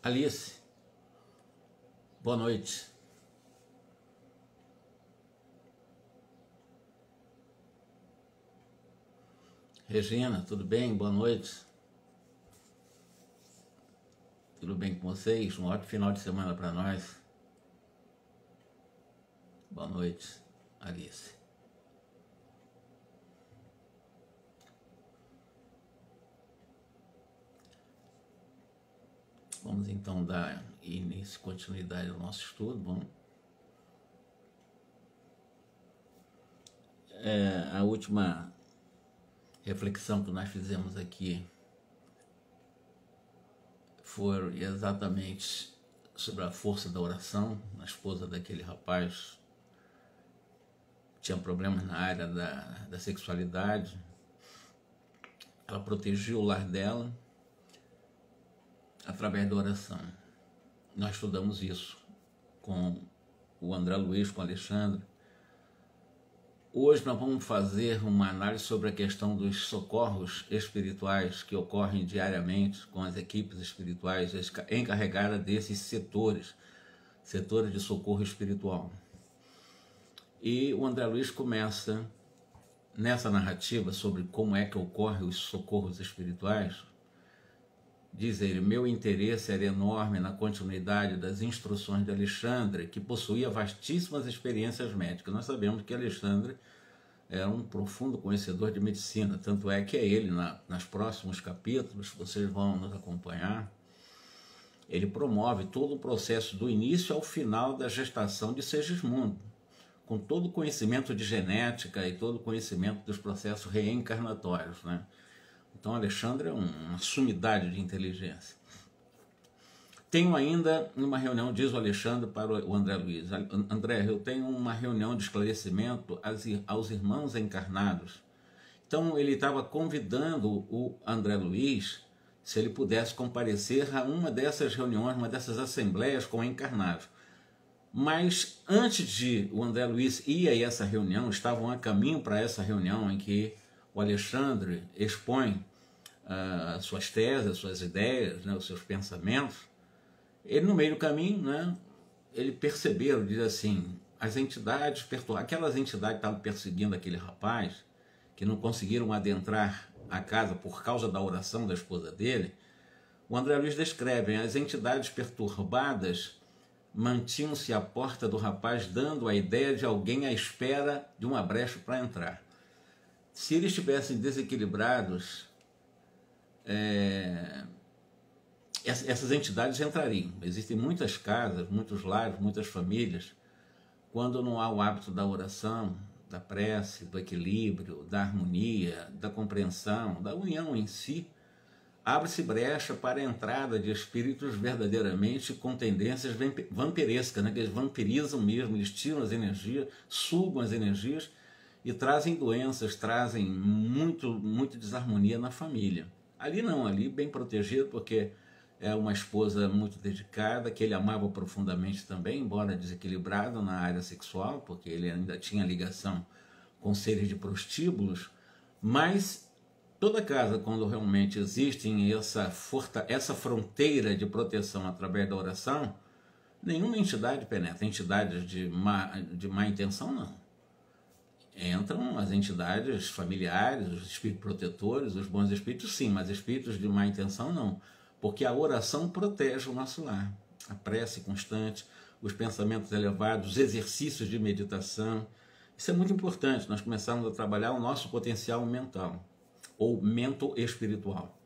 Alice, boa noite. Regina, tudo bem? Boa noite. Tudo bem com vocês? Um ótimo final de semana para nós. Boa noite, Alice. Vamos então dar início, continuidade ao nosso estudo. Bom, a última reflexão que nós fizemos aqui foi exatamente sobre a força da oração. A esposa daquele rapaz tinha problemas na área da sexualidade. Ela protegia o lar dela através da oração. Nós estudamos isso com o André Luiz, com o Alexandre. Hoje nós vamos fazer uma análise sobre a questão dos socorros espirituais que ocorrem diariamente com as equipes espirituais encarregadas desses setores de socorro espiritual. E o André Luiz começa nessa narrativa sobre como é que ocorrem os socorros espirituais. Diz ele: meu interesse era enorme na continuidade das instruções de Alexandre, que possuía vastíssimas experiências médicas. Nós sabemos que Alexandre era um profundo conhecedor de medicina, tanto é que é ele, nos próximos capítulos, vocês vão nos acompanhar, ele promove todo o processo do início ao final da gestação de Segismundo, com todo o conhecimento de genética e todo o conhecimento dos processos reencarnatórios, né? Então, Alexandre é uma sumidade de inteligência. Tenho ainda uma reunião, diz o Alexandre para o André Luiz. André, eu tenho uma reunião de esclarecimento aos irmãos encarnados. Então, ele estava convidando o André Luiz, se ele pudesse comparecer a uma dessas reuniões, uma dessas assembleias com encarnados. Mas, antes de o André Luiz ir a essa reunião, estavam a caminho para essa reunião em que o Alexandre expõe suas teses, suas ideias, né, os seus pensamentos. Ele, no meio do caminho, né, ele percebeu, diz assim, as entidades aquelas entidades que estavam perseguindo aquele rapaz, que não conseguiram adentrar a casa por causa da oração da esposa dele. O André Luiz descreve: as entidades perturbadas mantinham-se à porta do rapaz, dando a ideia de alguém à espera de uma brecha para entrar. Se eles estivessem desequilibrados, essas entidades entrariam. Existem muitas casas, muitos lares, muitas famílias, quando não há o hábito da oração, da prece, do equilíbrio, da harmonia, da compreensão, da união em si, abre-se brecha para a entrada de espíritos verdadeiramente com tendências vampirescas, né? Que eles vampirizam mesmo, eles tiram as energias, sugam as energias e trazem doenças, trazem muito desarmonia na família. Ali não, ali bem protegido, porque é uma esposa muito dedicada, que ele amava profundamente também, embora desequilibrado na área sexual, porque ele ainda tinha ligação com seres de prostíbulos. Mas toda casa, quando realmente existem essa fronteira de proteção através da oração, nenhuma entidade penetra. Entidades de má intenção, não. Entram as entidades familiares, os espíritos protetores, os bons espíritos, sim, mas espíritos de má intenção, não. Porque a oração protege o nosso lar. A prece constante, os pensamentos elevados, os exercícios de meditação. Isso é muito importante, nós começamos a trabalhar o nosso potencial mental, ou mento-espiritual.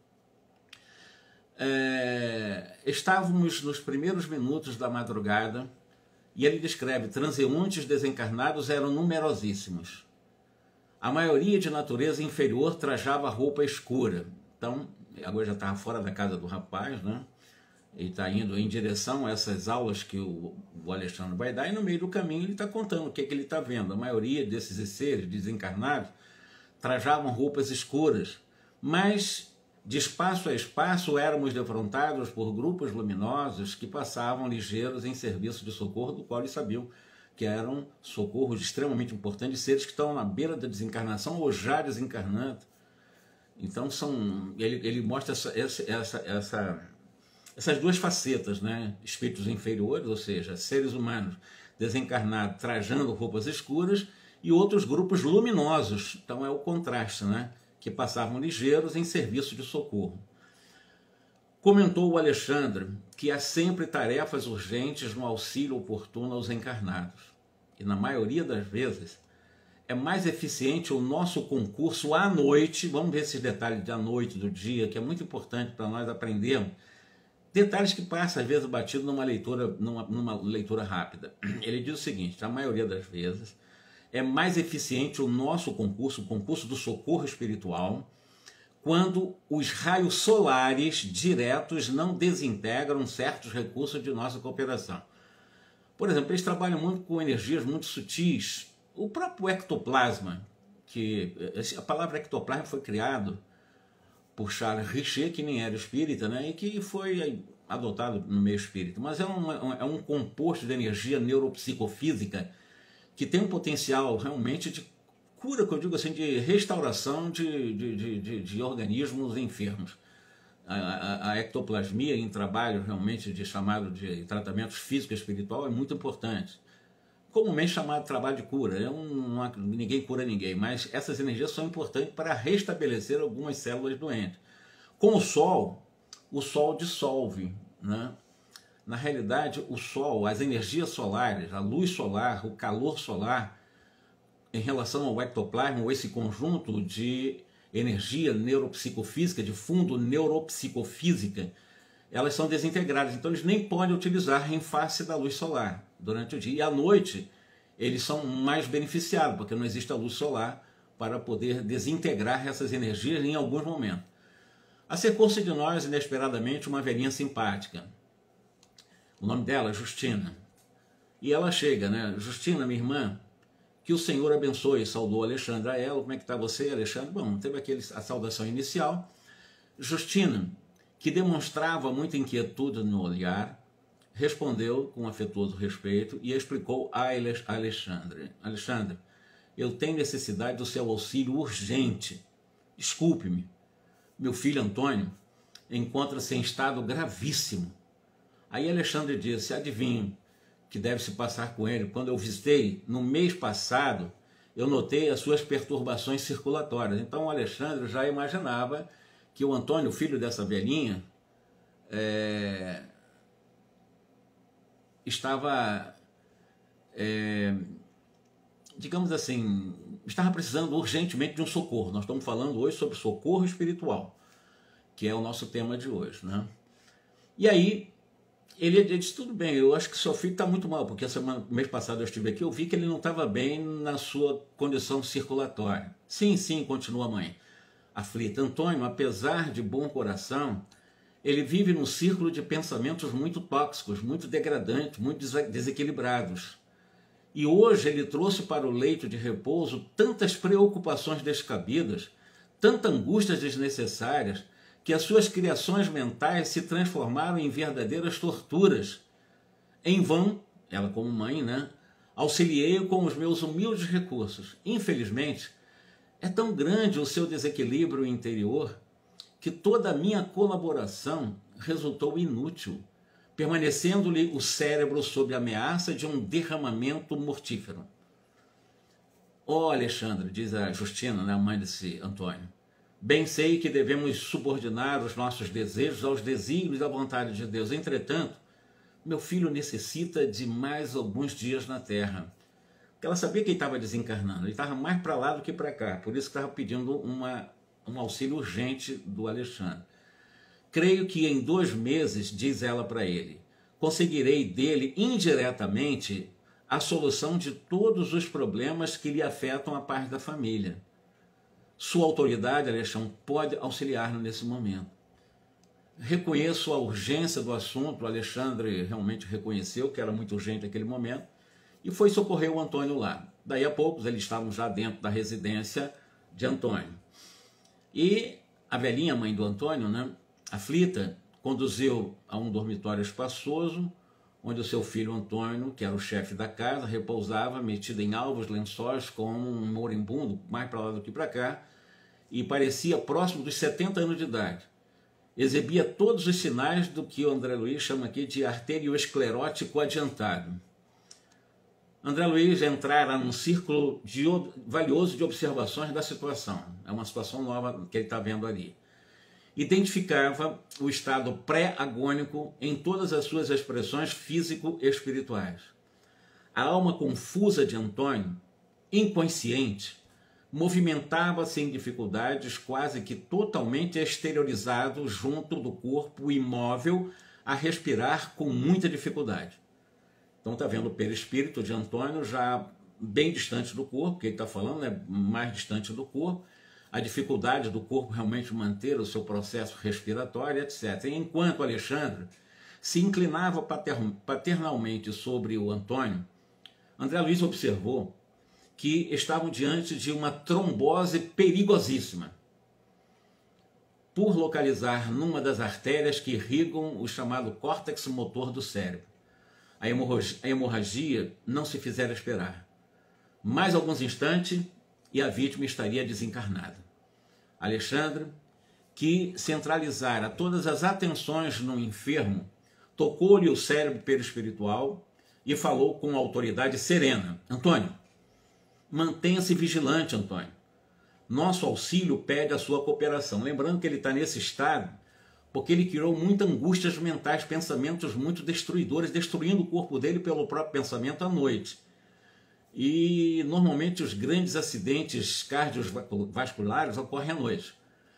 Estávamos nos primeiros minutos da madrugada, e ele descreve: transeuntes desencarnados eram numerosíssimos. A maioria de natureza inferior trajava roupa escura. Então, agora já estava fora da casa do rapaz, né? Ele está indo em direção a essas aulas que o Alexandre vai dar, e no meio do caminho ele está contando o que ele está vendo. A maioria desses seres desencarnados trajavam roupas escuras, mas de espaço a espaço éramos defrontados por grupos luminosos que passavam ligeiros em serviço de socorro, do qual eles sabiam que eram socorros extremamente importantes, seres que estão na beira da desencarnação ou já desencarnando. Então ele mostra essas duas facetas, né? Espíritos inferiores, ou seja, seres humanos desencarnados trajando roupas escuras, e outros grupos luminosos, então é o contraste, né? Que passavam ligeiros em serviço de socorro. Comentou o Alexandre que há sempre tarefas urgentes no auxílio oportuno aos encarnados, e na maioria das vezes é mais eficiente o nosso concurso à noite. Vamos ver esses detalhes da noite, do dia, que é muito importante para nós aprendermos. Detalhes que passam às vezes batido numa leitura rápida. Ele diz o seguinte: a maioria das vezes é mais eficiente o nosso concurso, o concurso do socorro espiritual, quando os raios solares diretos não desintegram certos recursos de nossa cooperação. Por exemplo, eles trabalham muito com energias muito sutis. O próprio ectoplasma, que a palavra ectoplasma foi criado por Charles Richer, que nem era espírita, né, e que foi adotado no meio espírita, mas é um composto de energia neuropsicofísica que tem um potencial realmente de cura, que eu digo assim, de restauração de organismos enfermos. A ectoplasmia em trabalho realmente chamado de tratamento físico e espiritual é muito importante. Comumente chamado de trabalho de cura. Ninguém cura ninguém, mas essas energias são importantes para restabelecer algumas células doentes. Com o Sol dissolve, né? Na realidade, o Sol, as energias solares, a luz solar, o calor solar, em relação ao ectoplasma, ou esse conjunto de energia neuropsicofísica, de fundo neuropsicofísica, elas são desintegradas, então eles nem podem utilizar em face da luz solar durante o dia. E à noite eles são mais beneficiados, porque não existe a luz solar para poder desintegrar essas energias em alguns momentos. Acercou-se de nós inesperadamente uma velhinha simpática. O nome dela é Justina. E ela chega, né? Justina, minha irmã, que o Senhor abençoe, saudou Alexandre a ela. Como é que está você, Alexandre? Bom, teve a saudação inicial. Justina, que demonstrava muita inquietude no olhar, respondeu com afetuoso respeito e explicou a Alexandre: Alexandre, eu tenho necessidade do seu auxílio urgente. Desculpe-me, meu filho Antônio encontra-se em estado gravíssimo. Aí Alexandre disse: adivinho que deve se passar com ele. Quando eu visitei no mês passado, eu notei as suas perturbações circulatórias. Então o Alexandre já imaginava que o Antônio, filho dessa velhinha, estava, digamos assim, estava precisando urgentemente de um socorro. Nós estamos falando hoje sobre socorro espiritual, que é o nosso tema de hoje, né? E aí ele disse: tudo bem, eu acho que seu filho está muito mal, porque mês passado eu estive aqui, eu vi que ele não estava bem na sua condição circulatória. Sim, sim, continua a mãe aflita. Antônio, apesar de bom coração, ele vive num círculo de pensamentos muito tóxicos, muito degradantes, muito desequilibrados. E hoje ele trouxe para o leito de repouso tantas preocupações descabidas, tantas angústias desnecessárias, que as suas criações mentais se transformaram em verdadeiras torturas. Em vão, ela como mãe, né, auxiliei-o com os meus humildes recursos. Infelizmente, é tão grande o seu desequilíbrio interior que toda a minha colaboração resultou inútil, permanecendo-lhe o cérebro sob ameaça de um derramamento mortífero. Ó Alexandre, diz a Justina, né, a mãe desse Antônio, bem sei que devemos subordinar os nossos desejos aos desígnios da vontade de Deus. Entretanto, meu filho necessita de mais alguns dias na Terra. Porque ela sabia que ele estava desencarnando, ele estava mais para lá do que para cá, por isso que estava pedindo um auxílio urgente do Alexandre. Creio que em 2 meses, diz ela para ele, conseguirei dele indiretamente a solução de todos os problemas que lhe afetam a parte da família. Sua autoridade, Alexandre, pode auxiliar-no nesse momento. Reconheço a urgência do assunto. O Alexandre realmente reconheceu que era muito urgente naquele momento e foi socorrer o Antônio lá. Daí a poucos eles estavam já dentro da residência de Antônio. E a velhinha mãe do Antônio, né, aflita, conduziu a um dormitório espaçoso, onde o seu filho Antônio, que era o chefe da casa, repousava metido em alvos lençóis como um moribundo, mais para lá do que para cá, e parecia próximo dos 70 anos de idade. exibia todos os sinais do que o André Luiz chama aqui de arteriosclerótico adiantado. André Luiz entrara num círculo valioso de observações da situação. É uma situação nova que ele está vendo ali. Identificava o estado pré-agônico em todas as suas expressões físico-espirituais. A alma confusa de Antônio, inconsciente, movimentava-se em dificuldades quase que totalmente exteriorizado junto do corpo imóvel a respirar com muita dificuldade. Então está vendo o perispírito de Antônio já bem distante do corpo, que ele está falando, né? Mais distante do corpo, a dificuldade do corpo realmente manter o seu processo respiratório, etc. E enquanto Alexandre se inclinava paternalmente sobre o Antônio, André Luiz observou que estavam diante de uma trombose perigosíssima, por localizar numa das artérias que irrigam o chamado córtex motor do cérebro. A hemorragia não se fizera esperar. Mais alguns instantes e a vítima estaria desencarnada. Alexandre, que centralizara todas as atenções no enfermo, tocou-lhe o cérebro perispiritual e falou com autoridade serena: Antônio, mantenha-se vigilante, Antônio. Nosso auxílio pede a sua cooperação. Lembrando que ele está nesse estado porque ele criou muitas angústias mentais, pensamentos muito destruidores, destruindo o corpo dele pelo próprio pensamento à noite. E normalmente os grandes acidentes cardiovasculares ocorrem à noite,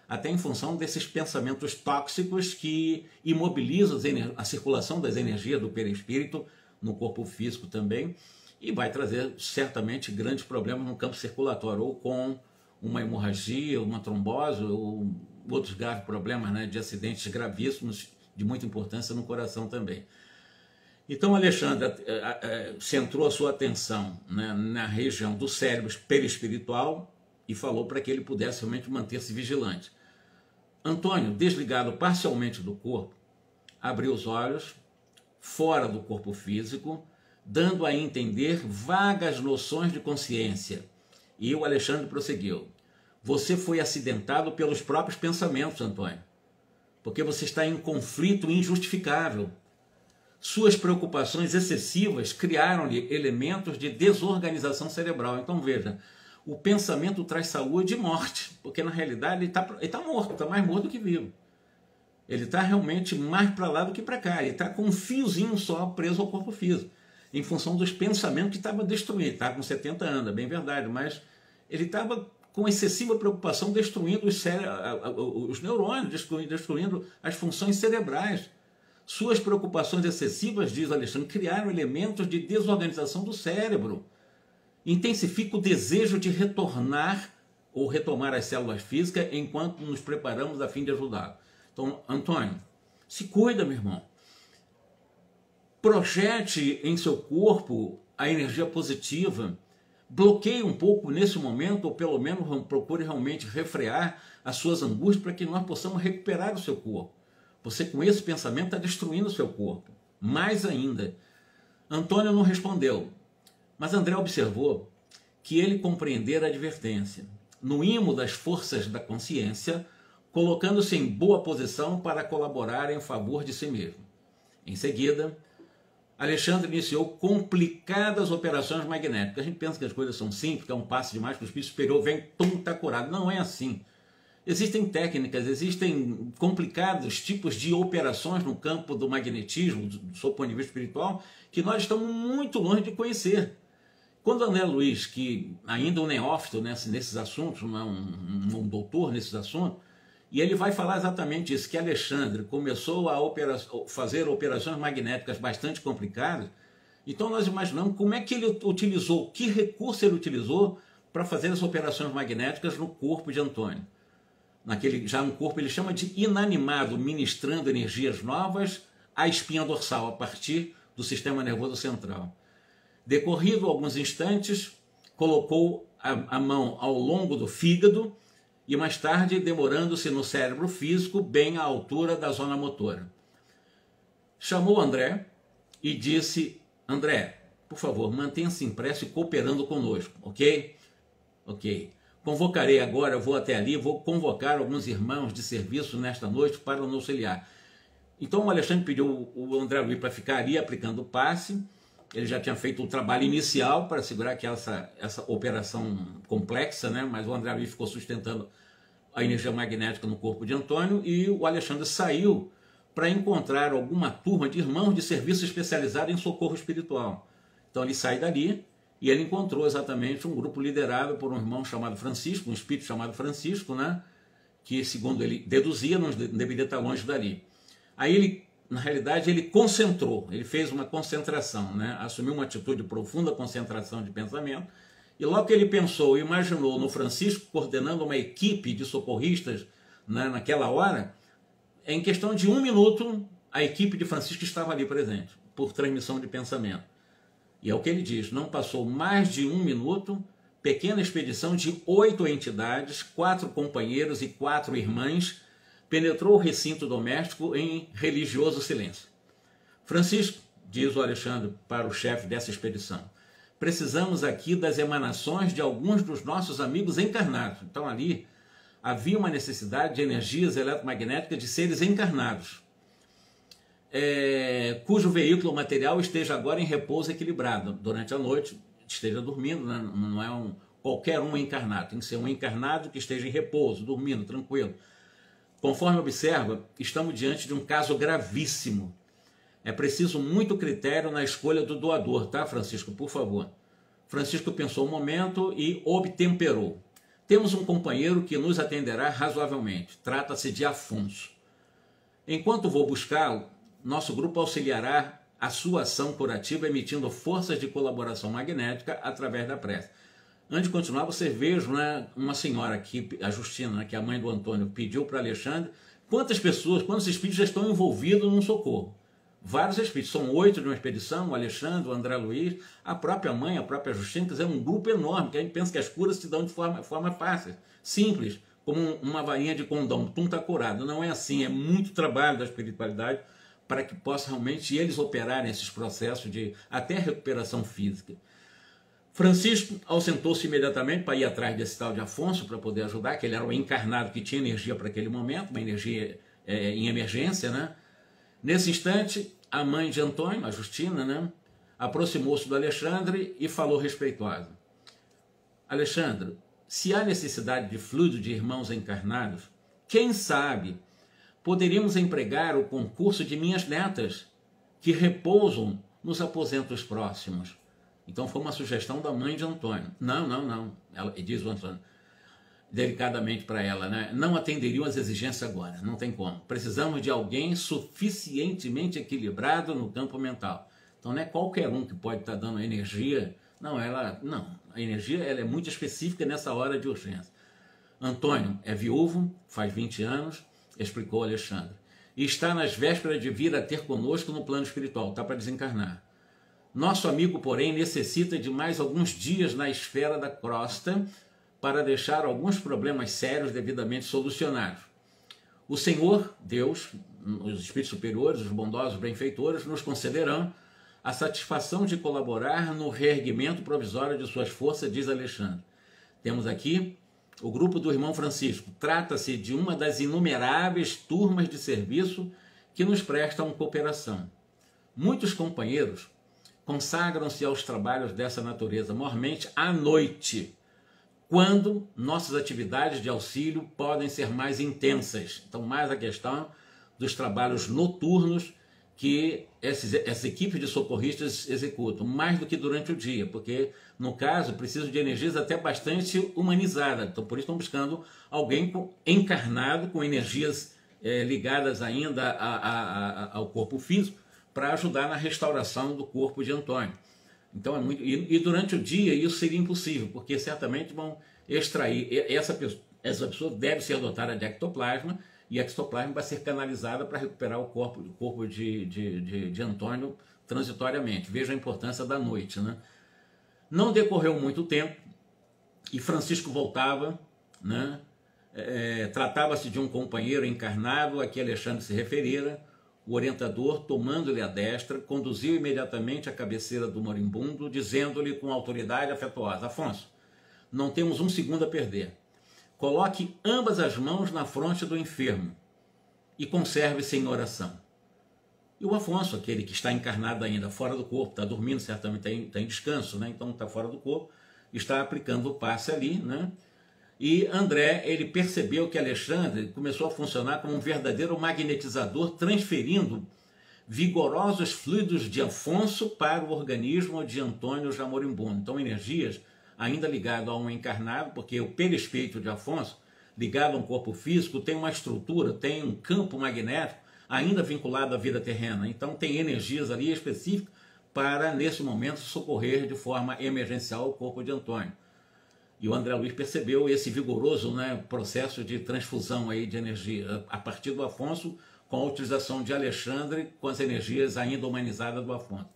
até em função desses pensamentos tóxicos que imobilizam a circulação das energias do perispírito no corpo físico também, e vai trazer certamente grandes problemas no campo circulatório, ou com uma hemorragia, uma trombose, ou outros graves problemas, né, de acidentes gravíssimos de muita importância no coração também. Então Alexandre centrou a sua atenção, né, na região do cérebro perispiritual e falou para que ele pudesse realmente manter-se vigilante. Antônio, desligado parcialmente do corpo, abriu os olhos, fora do corpo físico, dando a entender vagas noções de consciência. E o Alexandre prosseguiu: você foi acidentado pelos próprios pensamentos, Antônio, porque você está em conflito injustificável. Suas preocupações excessivas criaram-lhe elementos de desorganização cerebral. Então veja, o pensamento traz saúde e morte, porque na realidade ele está morto, está mais morto do que vivo. Ele está realmente mais para lá do que para cá, ele está com um fiozinho só preso ao corpo físico, em função dos pensamentos que estava destruindo. Ele está com 70 anos, é bem verdade, mas ele estava com excessiva preocupação destruindo os neurônios, destruindo as funções cerebrais. Suas preocupações excessivas, diz Alexandre, criaram elementos de desorganização do cérebro. Intensifica o desejo de retornar ou retomar as células físicas enquanto nos preparamos a fim de ajudá-lo. Então, Antônio, se cuida, meu irmão. Projete em seu corpo a energia positiva. Bloqueie um pouco nesse momento, ou pelo menos procure realmente refrear as suas angústias para que nós possamos recuperar o seu corpo. Você, com esse pensamento, está destruindo o seu corpo. Mais ainda, Antônio não respondeu, mas André observou que ele compreendera a advertência. No imo das forças da consciência, colocando-se em boa posição para colaborar em favor de si mesmo. Em seguida, Alexandre iniciou complicadas operações magnéticas. A gente pensa que as coisas são simples, que é um passo demais, que o espírito superior vem, está curado. Não é assim. Existem técnicas, existem complicados tipos de operações no campo do magnetismo, do seu ponto de vista espiritual, que nós estamos muito longe de conhecer. Quando André Luiz, que ainda é um neófito nesses assuntos, não é um doutor nesses assuntos, e ele vai falar exatamente isso, que Alexandre começou a fazer operações magnéticas bastante complicadas. Então nós imaginamos como é que ele utilizou, que recurso ele utilizou para fazer as operações magnéticas no corpo de Antônio. Já um corpo ele chama de inanimado, ministrando energias novas à espinha dorsal, a partir do sistema nervoso central. Decorrido alguns instantes, colocou a mão ao longo do fígado e mais tarde demorando-se no cérebro físico, bem à altura da zona motora. Chamou André e disse: André, por favor, mantenha-se impresso e cooperando conosco, ok? Ok. Convocarei agora, eu vou até ali, vou convocar alguns irmãos de serviço nesta noite para nos auxiliar. Então o Alexandre pediu o André Luiz para ficar ali aplicando o passe. Ele já tinha feito o trabalho inicial para segurar que essa operação complexa, né? Mas o André Luiz ficou sustentando a energia magnética no corpo de Antônio, e o Alexandre saiu para encontrar alguma turma de irmãos de serviço especializado em socorro espiritual. Então ele sai dali e ele encontrou exatamente um grupo liderado por um irmão chamado Francisco, um espírito chamado Francisco, né? Que, segundo ele deduzia, não deveria estar longe dali. Aí ele, na realidade, ele concentrou, ele fez uma concentração, né? Assumiu uma atitude de profunda concentração de pensamento, e logo que ele pensou e imaginou no Francisco coordenando uma equipe de socorristas, né, naquela hora, em questão de 1 minuto, a equipe de Francisco estava ali presente, por transmissão de pensamento. E é o que ele diz, não passou mais de 1 minuto, pequena expedição de 8 entidades, 4 companheiros e 4 irmãs, penetrou o recinto doméstico em religioso silêncio. Francisco, diz o Alexandre para o chefe dessa expedição, precisamos aqui das emanações de alguns dos nossos amigos encarnados. Então ali havia uma necessidade de energias eletromagnéticas de seres encarnados, cujo veículo material esteja agora em repouso equilibrado. Durante a noite esteja dormindo, né? Não é qualquer um encarnado, tem que ser um encarnado que esteja em repouso, dormindo, tranquilo. Conforme observa, estamos diante de um caso gravíssimo. É preciso muito critério na escolha do doador, tá, Francisco? Por favor. Francisco pensou um momento e obtemperou. Temos um companheiro que nos atenderá razoavelmente. Trata-se de Afonso. Enquanto vou buscá-lo, nosso grupo auxiliará a sua ação curativa emitindo forças de colaboração magnética através da prece. Antes de continuar, vocês vejam, né, uma senhora aqui, a Justina, né, que é a mãe do Antônio, pediu para Alexandre quantas pessoas, quantos espíritos já estão envolvidos num socorro. Vários espíritos, são 8 de uma expedição, o Alexandre, o André Luiz, a própria mãe, a própria Justina, quer dizer, um grupo enorme, que a gente pensa que as curas se dão de forma fácil, simples, como uma varinha de condão, tum está curado. Não é assim, é muito trabalho da espiritualidade para que possa realmente eles operarem esses processos de até recuperação física. Francisco ausentou-se imediatamente para ir atrás desse tal de Afonso para poder ajudar, que ele era o encarnado que tinha energia para aquele momento, uma energia em emergência, né? Nesse instante, a mãe de Antônio, a Justina, né, aproximou-se do Alexandre e falou respeitosa. Alexandre, se há necessidade de fluido de irmãos encarnados, quem sabe poderíamos empregar o concurso de minhas netas, que repousam nos aposentos próximos. Então foi uma sugestão da mãe de Antônio. Não. Ela, diz o Antônio delicadamente para ela, né? Não atenderiam às exigências agora, não tem como. Precisamos de alguém suficientemente equilibrado no campo mental. Então não é qualquer um que pode estar dando energia. Não, a energia ela é muito específica nessa hora de urgência. Antônio é viúvo, faz 20 anos, explicou Alexandre, e está nas vésperas de vir a ter conosco no plano espiritual, está para desencarnar. Nosso amigo, porém, necessita de mais alguns dias na esfera da crosta para deixar alguns problemas sérios devidamente solucionados. O Senhor, Deus, os espíritos superiores, os bondosos benfeitores, nos concederão a satisfação de colaborar no reerguimento provisório de suas forças, diz Alexandre. Temos aqui o grupo do irmão Francisco. Trata-se de uma das inumeráveis turmas de serviço que nos prestam cooperação. Muitos companheiros consagram-se aos trabalhos dessa natureza, mormente à noite, quando nossas atividades de auxílio podem ser mais intensas. Então, mais a questão dos trabalhos noturnos que essas equipes de socorristas executam, mais do que durante o dia, porque, no caso, precisam de energias até bastante humanizadas. Então, por isso estão buscando alguém encarnado, com energias ligadas ainda ao corpo físico, para ajudar na restauração do corpo de Antônio. Então é muito. E durante o dia isso seria impossível, porque certamente vão extrair. Essa pessoa deve ser dotada de ectoplasma, e a ectoplasma vai ser canalizada para recuperar o corpo de Antônio transitoriamente. Veja a importância da noite, né? Não decorreu muito tempo e Francisco voltava, né? Tratava-se de um companheiro encarnado a que Alexandre se referira. O orientador, tomando-lhe a destra, conduziu imediatamente à cabeceira do moribundo, dizendo-lhe com autoridade afetuosa: Afonso, não temos um segundo a perder. Coloque ambas as mãos na fronte do enfermo e conserve-se em oração. E o Afonso, aquele que está encarnado ainda, fora do corpo, está dormindo, certamente está em descanso, né? Então está fora do corpo, está aplicando o passe ali, né? E André, ele percebeu que Alexandre começou a funcionar como um verdadeiro magnetizador, transferindo vigorosos fluidos de Afonso para o organismo de Antônio já moribundo. Então energias ainda ligadas a um encarnado, porque o perispírito de Afonso, ligado a um corpo físico, tem uma estrutura, tem um campo magnético ainda vinculado à vida terrena. Então tem energias ali específicas para, nesse momento, socorrer de forma emergencial o corpo de Antônio. E o André Luiz percebeu esse vigoroso, né, processo de transfusão aí de energia a partir do Afonso, com a utilização de Alexandre, com as energias ainda humanizadas do Afonso.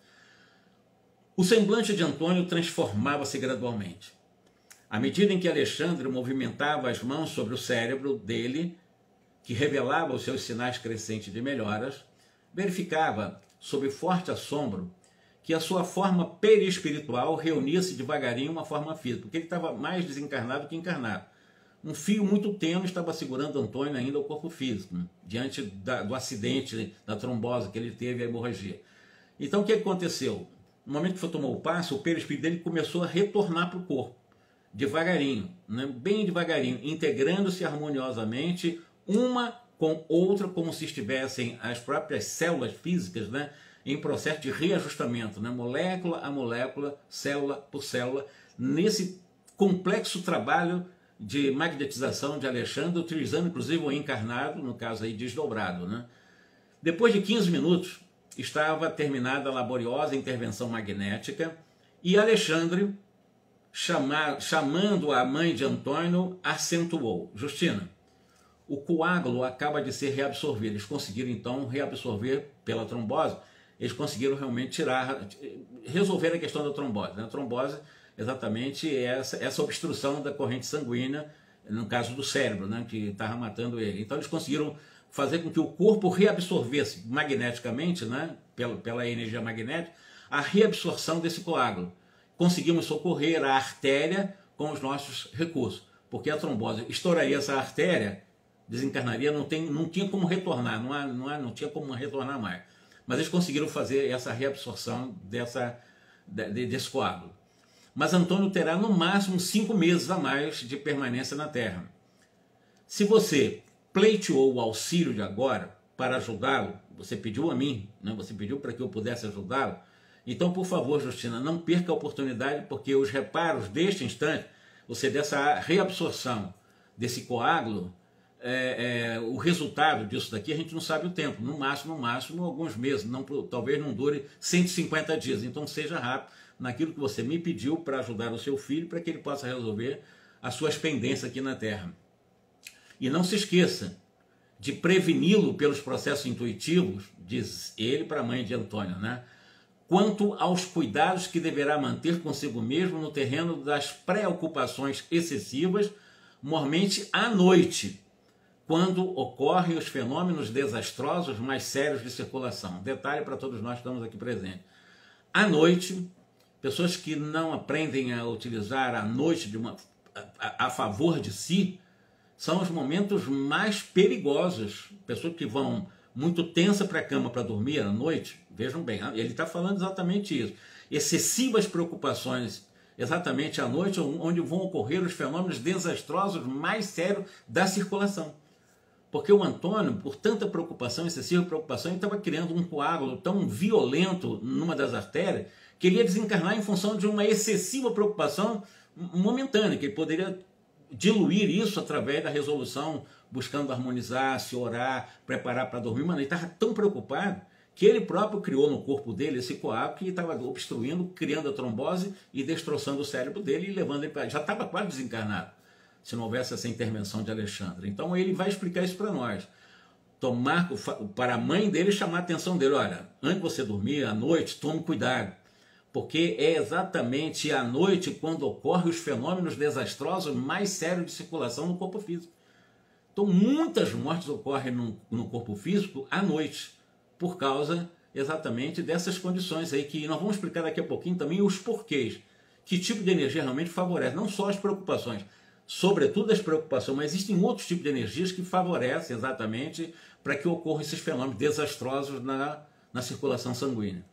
O semblante de Antônio transformava-se gradualmente. À medida em que Alexandre movimentava as mãos sobre o cérebro dele, que revelava os seus sinais crescentes de melhoras, verificava, sob forte assombro, que a sua forma perispiritual reunia-se devagarinho uma forma física, porque ele estava mais desencarnado que encarnado. Um fio muito tênue estava segurando Antônio ainda ao corpo físico, diante do acidente, da trombose que ele teve, a hemorragia. Então o que aconteceu? No momento que foi tomar o passe, o perispírito dele começou a retornar para o corpo, devagarinho, né? Bem devagarinho, integrando-se harmoniosamente uma com outra, como se estivessem as próprias células físicas, né, em processo de reajustamento, né, molécula a molécula, célula por célula, nesse complexo trabalho de magnetização de Alexandre, utilizando inclusive o encarnado, no caso aí desdobrado, né. Depois de 15 minutos, estava terminada a laboriosa intervenção magnética e Alexandre, chamando a mãe de Antônio, acentuou: Justina, o coágulo acaba de ser reabsorvido. Eles conseguiram então reabsorver pela trombose, eles conseguiram realmente resolver a questão da trombose. A trombose exatamente é essa obstrução da corrente sanguínea, no caso do cérebro, né, que estava matando ele. Então eles conseguiram fazer com que o corpo reabsorvesse magneticamente, né, pela energia magnética, a reabsorção desse coágulo. Conseguimos socorrer a artéria com os nossos recursos, porque a trombose estouraria essa artéria, desencarnaria, não tinha como retornar, não tinha como retornar mais. Mas eles conseguiram fazer essa reabsorção desse coágulo. Mas Antônio terá no máximo 5 meses a mais de permanência na Terra. Se você pleiteou o auxílio de agora para ajudá-lo, você pediu a mim, né? Você pediu para que eu pudesse ajudá-lo, então, por favor, Justina, não perca a oportunidade, porque os reparos deste instante, você dessa reabsorção desse coágulo, o resultado disso daqui a gente não sabe o tempo, no máximo alguns meses, talvez não dure 150 dias, então seja rápido naquilo que você me pediu para ajudar o seu filho, para que ele possa resolver as suas pendências aqui na Terra. E não se esqueça de preveni-lo pelos processos intuitivos, diz ele para a mãe de Antônio, né? Quanto aos cuidados que deverá manter consigo mesmo no terreno das preocupações excessivas, mormente à noite, quando ocorrem os fenômenos desastrosos mais sérios de circulação. Detalhe para todos nós que estamos aqui presentes. À noite, pessoas que não aprendem a utilizar a noite a favor de si, são os momentos mais perigosos. Pessoas que vão muito tensa para a cama para dormir à noite, vejam bem, ele está falando exatamente isso. Excessivas preocupações exatamente à noite, onde vão ocorrer os fenômenos desastrosos mais sérios da circulação. Porque o Antônio, por tanta preocupação, excessiva preocupação, ele estava criando um coágulo tão violento numa das artérias, que ele ia desencarnar em função de uma excessiva preocupação momentânea, que ele poderia diluir isso através da resolução, buscando harmonizar, se orar, preparar para dormir. Mano, ele estava tão preocupado que ele próprio criou no corpo dele esse coágulo que estava obstruindo, criando a trombose e destroçando o cérebro dele e levando ele para... Já estava quase desencarnado, se não houvesse essa intervenção de Alexandre. Então ele vai explicar isso para nós. Para a mãe dele chamar a atenção dele: olha, antes de você dormir à noite, tome cuidado, porque é exatamente à noite quando ocorrem os fenômenos desastrosos mais sérios de circulação no corpo físico. Então muitas mortes ocorrem no corpo físico à noite, por causa exatamente dessas condições aí, que nós vamos explicar daqui a pouquinho também os porquês que tipo de energia realmente favorece, não só as preocupações, sobretudo as preocupações, mas existem outros tipos de energias que favorecem exatamente para que ocorram esses fenômenos desastrosos na circulação sanguínea.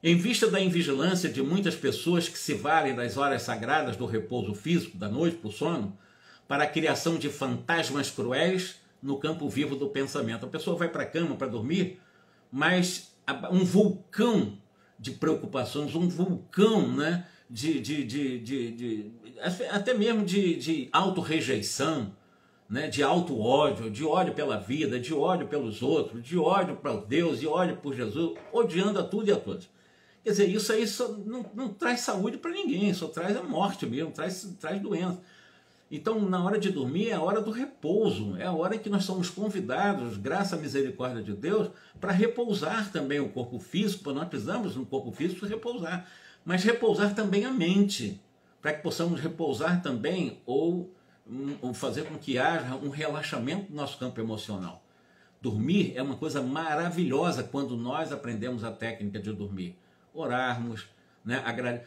Em vista da invigilância de muitas pessoas que se valem das horas sagradas do repouso físico, da noite para o sono, para a criação de fantasmas cruéis no campo vivo do pensamento. A pessoa vai para a cama para dormir, mas um vulcão de preocupações, um vulcão, né, até mesmo de auto-rejeição, né, de auto-ódio, de ódio pela vida, de ódio pelos outros, de ódio para Deus, de ódio por Jesus, odiando a tudo e a todos. Quer dizer, isso aí só não traz saúde para ninguém, só traz a morte mesmo, traz doença. Então, na hora de dormir, é a hora do repouso, é a hora que nós somos convidados, graças à misericórdia de Deus, para repousar também o corpo físico, porque nós precisamos no corpo físico repousar, mas repousar também a mente, para que possamos repousar também ou fazer com que haja um relaxamento do nosso campo emocional. Dormir é uma coisa maravilhosa quando nós aprendemos a técnica de dormir. Orarmos, né?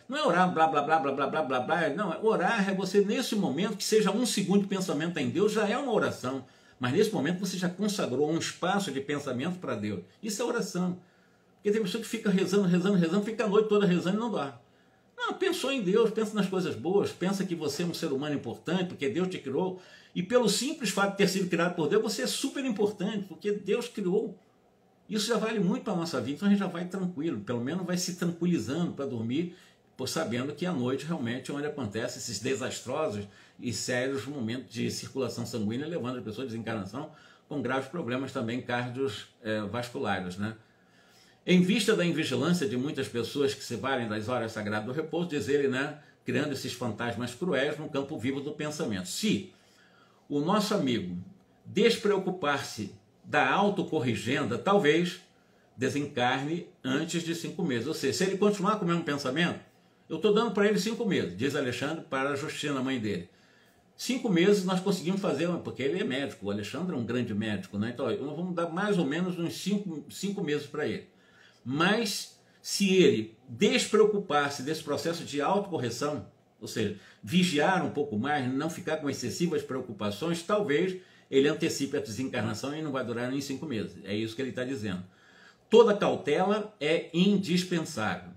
Não é orar blá blá blá blá blá blá blá blá, não, orar é você nesse momento, que seja um segundo de pensamento em Deus, já é uma oração, mas nesse momento você já consagrou um espaço de pensamento para Deus. Isso é oração. Porque tem pessoa que fica rezando, fica a noite toda rezando e não dorme. Não, pensou em Deus, pensa nas coisas boas, pensa que você é um ser humano importante, porque Deus te criou, e pelo simples fato de ter sido criado por Deus, você é super importante, porque Deus criou. Isso já vale muito para a nossa vida, então a gente já vai tranquilo, pelo menos vai se tranquilizando para dormir, sabendo que à noite realmente é onde acontecem esses desastrosos e sérios momentos de circulação sanguínea, levando as pessoas à desencarnação com graves problemas também cardiovasculares, né? Em vista da invigilância de muitas pessoas que se valem das horas sagradas do repouso, diz ele, né, criando esses fantasmas cruéis no campo vivo do pensamento. Se o nosso amigo despreocupar-se da autocorrigenda, talvez desencarne antes de 5 meses. Ou seja, se ele continuar com o mesmo pensamento, eu estou dando para ele 5 meses, diz Alexandre para a Justina, mãe dele. 5 meses nós conseguimos fazer, porque ele é médico, o Alexandre é um grande médico, né? Então nós vamos dar mais ou menos uns 5 meses para ele. Mas se ele despreocupar-se desse processo de autocorreção, ou seja, vigiar um pouco mais, não ficar com excessivas preocupações, talvez ele antecipe a desencarnação e não vai durar nem 5 meses. É isso que ele está dizendo. Toda cautela é indispensável.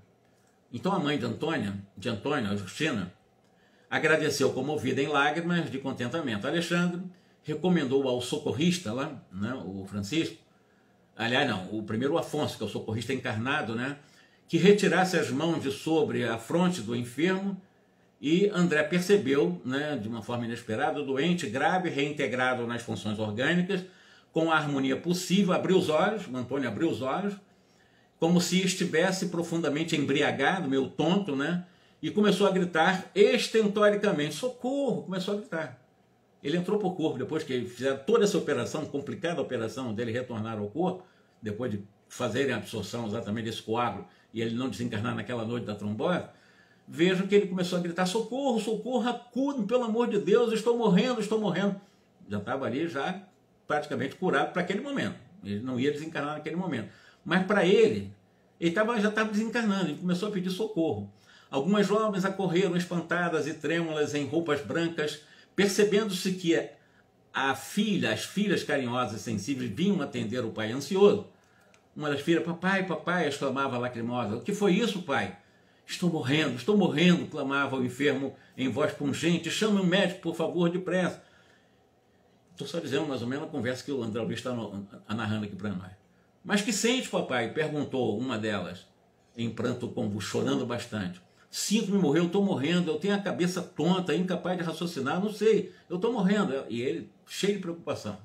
Então a mãe de Antônia, a Justina, agradeceu comovida em lágrimas de contentamento. Alexandre recomendou ao socorrista lá, né, o Francisco, aliás não, o primeiro Afonso, que é o socorrista encarnado, né, que retirasse as mãos de sobre a fronte do enfermo. E André percebeu, né, de uma forma inesperada, o doente grave, reintegrado nas funções orgânicas, com a harmonia possível, abriu os olhos, o Antônio abriu os olhos, como se estivesse profundamente embriagado, meio tonto, né, e começou a gritar estentoricamente, socorro, começou a gritar. Ele entrou para o corpo, depois que fizeram toda essa operação, complicada operação dele retornar ao corpo, depois de fazerem a absorção exatamente desse coágulo, e ele não desencarnar naquela noite da trombose. Vejo que ele começou a gritar, socorro, socorro, acude, pelo amor de Deus, estou morrendo, estou morrendo. Já estava ali, já praticamente curado para aquele momento. Ele não ia desencarnar naquele momento. Mas para ele já estava desencarnando, ele começou a pedir socorro. Algumas jovens acorreram espantadas e trêmulas em roupas brancas, percebendo-se que as filhas carinhosas e sensíveis vinham atender o pai ansioso. Uma das filhas, papai, papai, exclamava lacrimosa. O que foi isso, pai? Estou morrendo, clamava o enfermo em voz pungente. Chame um médico, por favor, depressa. Estou só dizendo mais ou menos a conversa que o André Luiz está narrando aqui para nós. Mas que sente, papai? Perguntou uma delas, em pranto convulso, chorando bastante. Sinto-me morrer, eu estou morrendo, eu tenho a cabeça tonta, incapaz de raciocinar, não sei, eu estou morrendo. E ele, cheio de preocupação.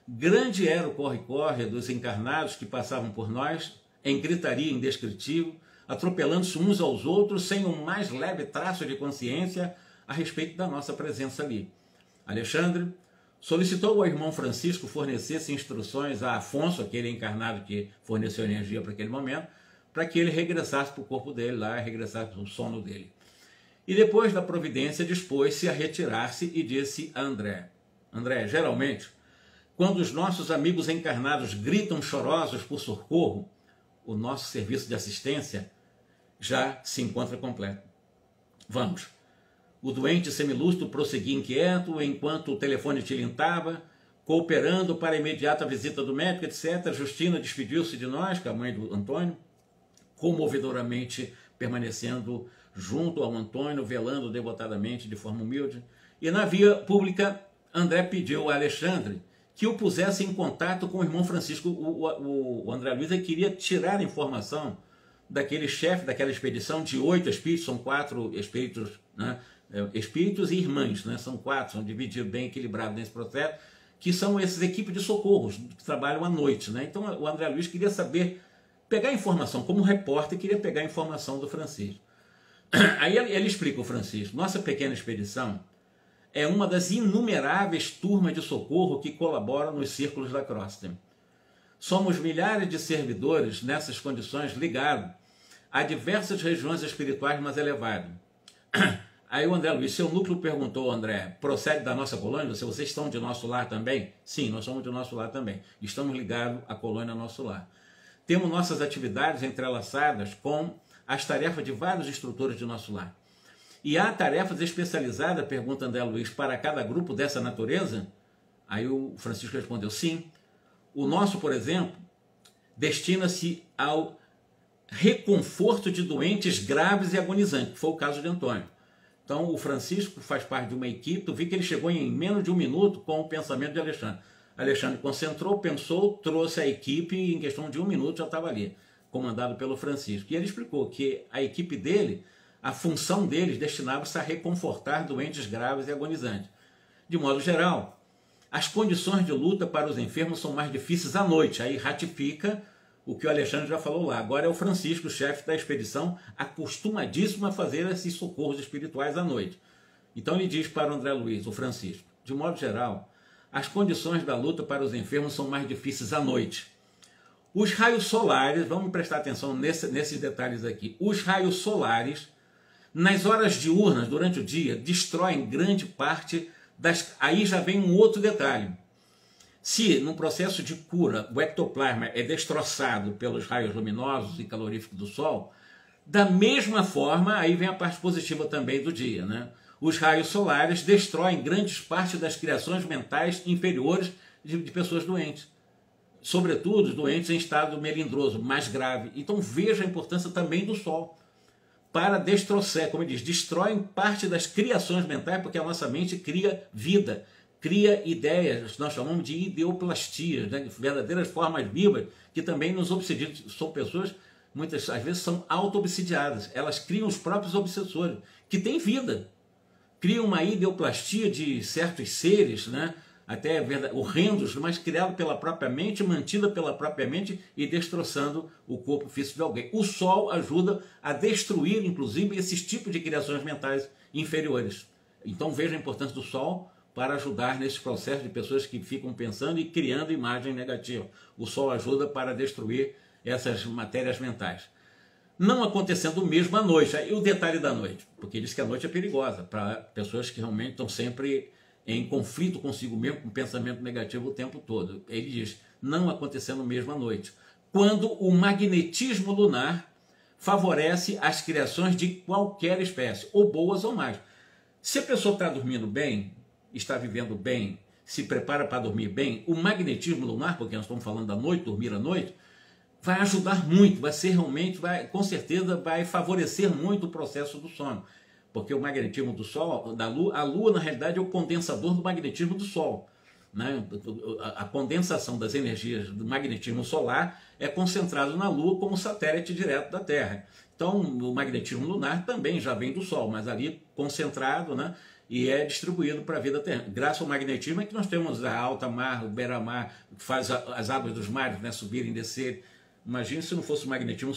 Grande era o corre-corre dos encarnados que passavam por nós, em gritaria indescritível, atropelando-se uns aos outros, sem o mais leve traço de consciência a respeito da nossa presença ali. Alexandre solicitou ao irmão Francisco fornecesse instruções a Afonso, aquele encarnado que forneceu energia para aquele momento, para que ele regressasse para o corpo dele lá, regressasse para o sono dele. E depois da providência dispôs-se a retirar-se e disse a André, André, geralmente, quando os nossos amigos encarnados gritam chorosos por socorro, o nosso serviço de assistência já se encontra completo. Vamos. O doente semilúcido prosseguia inquieto, enquanto o telefone tilintava, cooperando para a imediata visita do médico, etc. Justina despediu-se de nós, que é a mãe do Antônio, comovedoramente permanecendo junto ao Antônio, velando devotadamente de forma humilde. E na via pública, André pediu a Alexandre que o pusesse em contato com o irmão Francisco. O André Luiz queria tirar a informação daquele chefe daquela expedição de 8 espíritos, são 4 espíritos, né? Espíritos e irmãs, né? São 4, são divididos bem equilibrados nesse processo, que são essas equipes de socorros que trabalham à noite, né? Então o André Luiz queria saber, pegar informação, como repórter, queria pegar informação do Francisco. Aí ele explica o Francisco: nossa pequena expedição é uma das inumeráveis turmas de socorro que colaboram nos círculos da Crostem. Somos milhares de servidores nessas condições ligados a diversas regiões espirituais mais elevadas. Aí o André Luiz, seu núcleo, perguntou: André, procede da nossa colônia? Vocês estão de nosso lar também? Sim, nós somos de nosso lar também. Estamos ligados à colônia nosso lar. Temos nossas atividades entrelaçadas com as tarefas de vários instrutores de nosso lar. E há tarefas especializadas, pergunta André Luiz, para cada grupo dessa natureza? Aí o Francisco respondeu: sim. O nosso, por exemplo, destina-se ao reconforto de doentes graves e agonizantes, que foi o caso de Antônio. Então o Francisco faz parte de uma equipe. Tu vi que ele chegou em menos de 1 minuto com o pensamento de Alexandre. Alexandre concentrou, pensou, trouxe a equipe e em questão de 1 minuto já estava ali, comandado pelo Francisco. E ele explicou que a equipe dele, a função deles destinava-se a reconfortar doentes graves e agonizantes. De modo geral, as condições de luta para os enfermos são mais difíceis à noite. Aí ratifica o que o Alexandre já falou lá. Agora é o Francisco, o chefe da expedição, acostumadíssimo a fazer esses socorros espirituais à noite. Então ele diz para o André Luiz, o Francisco: de modo geral, as condições da luta para os enfermos são mais difíceis à noite. Os raios solares, vamos prestar atenção nesses detalhes aqui, os raios solares, nas horas diurnas, durante o dia, destroem grande parte das... Aí já vem um outro detalhe. Se, no processo de cura, o ectoplasma é destroçado pelos raios luminosos e caloríficos do Sol, da mesma forma, aí vem a parte positiva também do dia, né? Os raios solares destroem grandes partes das criações mentais inferiores de pessoas doentes. Sobretudo doentes em estado melindroso, mais grave. Então veja a importância também do Sol para destroçar, como ele diz, destroem parte das criações mentais, porque a nossa mente cria vida, cria ideias, nós chamamos de ideoplastias, né? Verdadeiras formas vivas que também nos obsediam. São pessoas, muitas às vezes, são auto-obsidiadas, elas criam os próprios obsessores, que têm vida, criam uma ideoplastia de certos seres, né? Até horrendos, mas criado pela própria mente, mantida pela própria mente e destroçando o corpo físico de alguém. O Sol ajuda a destruir, inclusive, esses tipos de criações mentais inferiores. Então veja a importância do Sol para ajudar nesse processo de pessoas que ficam pensando e criando imagem negativa. O Sol ajuda para destruir essas matérias mentais. Não acontecendo o mesmo à noite. E o detalhe da noite, porque diz que a noite é perigosa para pessoas que realmente estão sempre em conflito consigo mesmo, com pensamento negativo o tempo todo. Ele diz: não acontecendo mesmo à noite, quando o magnetismo lunar favorece as criações de qualquer espécie, ou boas ou más. Se a pessoa está dormindo bem, está vivendo bem, se prepara para dormir bem, o magnetismo lunar, porque nós estamos falando da noite, dormir à noite, vai ajudar muito, vai ser realmente, com certeza vai favorecer muito o processo do sono. Porque o magnetismo do Sol, da Lua, a Lua na realidade é o condensador do magnetismo do Sol, né? A condensação das energias do magnetismo solar é concentrado na Lua como satélite direto da Terra. Então o magnetismo lunar também já vem do Sol, mas ali concentrado, né? E é distribuído para a vida terrena. Graças ao magnetismo é que nós temos a alta mar, o beira-mar, que faz as águas dos mares, né, subirem e descerem. Imagine se não fosse o magnetismo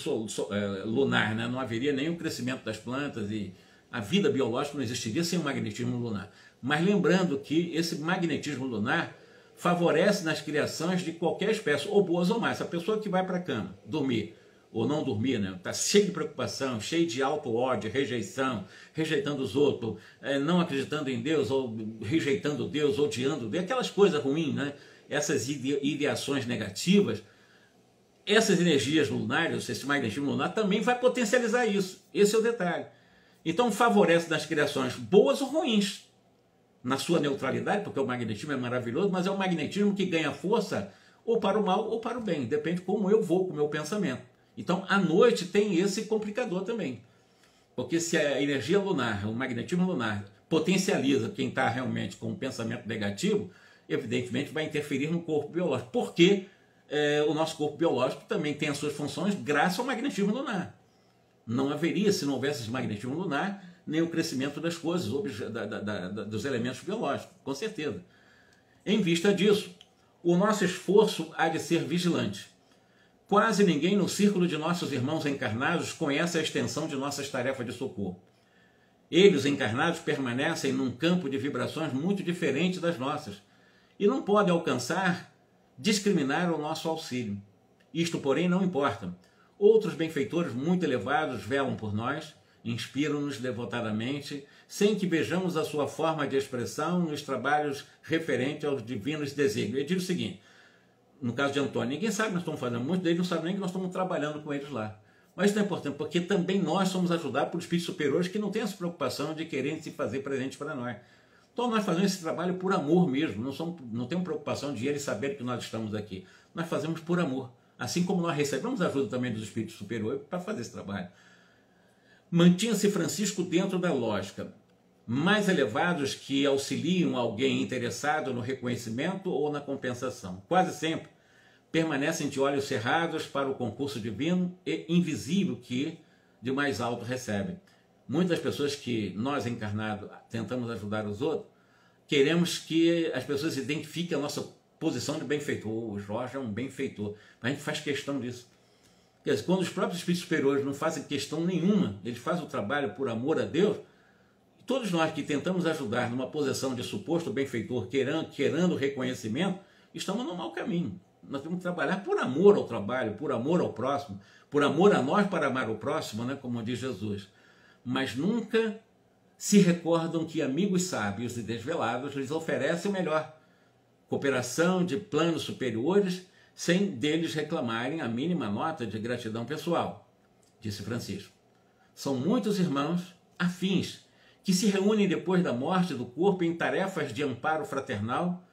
lunar, né? Não haveria nem o crescimento das plantas e a vida biológica não existiria sem o magnetismo lunar. Mas lembrando que esse magnetismo lunar favorece nas criações de qualquer espécie, ou boas ou más. A pessoa que vai para a cama dormir, ou não dormir, né? Está cheio de preocupação, cheio de auto-ódio, rejeição, rejeitando os outros, não acreditando em Deus, ou rejeitando Deus, odiando Deus, aquelas coisas ruins, né? Essas ideações negativas, essas energias lunares, esse magnetismo lunar também vai potencializar isso. Esse é o detalhe. Então favorece nas criações boas ou ruins, na sua neutralidade, porque o magnetismo é maravilhoso, mas é um magnetismo que ganha força ou para o mal ou para o bem, depende como eu vou com o meu pensamento. Então a noite tem esse complicador também, porque se a energia lunar, o magnetismo lunar, potencializa quem está realmente com um pensamento negativo, evidentemente vai interferir no corpo biológico, porque o nosso corpo biológico também tem as suas funções graças ao magnetismo lunar. Não haveria, se não houvesse esse magnetismo lunar, nem o crescimento das coisas, dos elementos biológicos, com certeza. Em vista disso, o nosso esforço há de ser vigilante. Quase ninguém no círculo de nossos irmãos encarnados conhece a extensão de nossas tarefas de socorro. Eles, encarnados, permanecem num campo de vibrações muito diferente das nossas e não podem alcançar, discriminar o nosso auxílio. Isto, porém, não importa. Outros benfeitores muito elevados velam por nós, inspiram-nos devotadamente, sem que vejamos a sua forma de expressão nos trabalhos referentes aos divinos desígnios. Eu digo o seguinte, no caso de Antônio, ninguém sabe que nós estamos fazendo, muitos deles não sabem nem que nós estamos trabalhando com eles lá. Mas isso é importante, porque também nós somos ajudados por espíritos superiores que não têm essa preocupação de quererem se fazer presente para nós. Então nós fazemos esse trabalho por amor mesmo, não temos preocupação de eles saberem que nós estamos aqui. Nós fazemos por amor, assim como nós recebemos ajuda também dos espíritos superiores para fazer esse trabalho. Mantinha-se Francisco dentro da lógica, mais elevados que auxiliam alguém interessado no reconhecimento ou na compensação. Quase sempre permanecem de olhos cerrados para o concurso divino e invisível que de mais alto recebem. Muitas pessoas que nós encarnados tentamos ajudar os outros, queremos que as pessoas identifiquem a nossa posição de benfeitor. O Jorge é um benfeitor, mas a gente faz questão disso. Quer dizer, quando os próprios espíritos superiores não fazem questão nenhuma, eles fazem o trabalho por amor a Deus, todos nós que tentamos ajudar numa posição de suposto benfeitor, querendo reconhecimento, estamos no mau caminho. Nós temos que trabalhar por amor ao trabalho, por amor ao próximo, por amor a nós para amar o próximo, né, como diz Jesus. Mas nunca se recordam que amigos sábios e desvelados lhes oferecem o melhor. Cooperação de planos superiores, sem deles reclamarem a mínima nota de gratidão pessoal, disse Francisco. São muitos irmãos afins que se reúnem depois da morte do corpo em tarefas de amparo fraternal,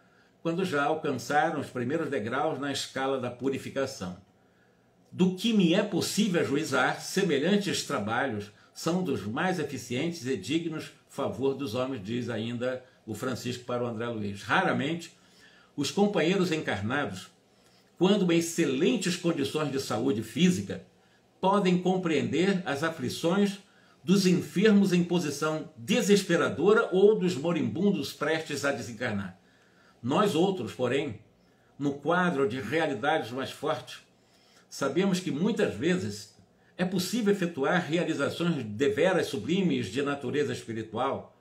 quando já alcançaram os primeiros degraus na escala da purificação. Do que me é possível ajuizar, semelhantes trabalhos são dos mais eficientes e dignos favor dos homens, diz ainda o Francisco para o André Luiz. Raramente, os companheiros encarnados, quando em excelentes condições de saúde física, podem compreender as aflições dos enfermos em posição desesperadora ou dos moribundos prestes a desencarnar. Nós outros, porém, no quadro de realidades mais fortes, sabemos que muitas vezes é possível efetuar realizações deveras sublimes de natureza espiritual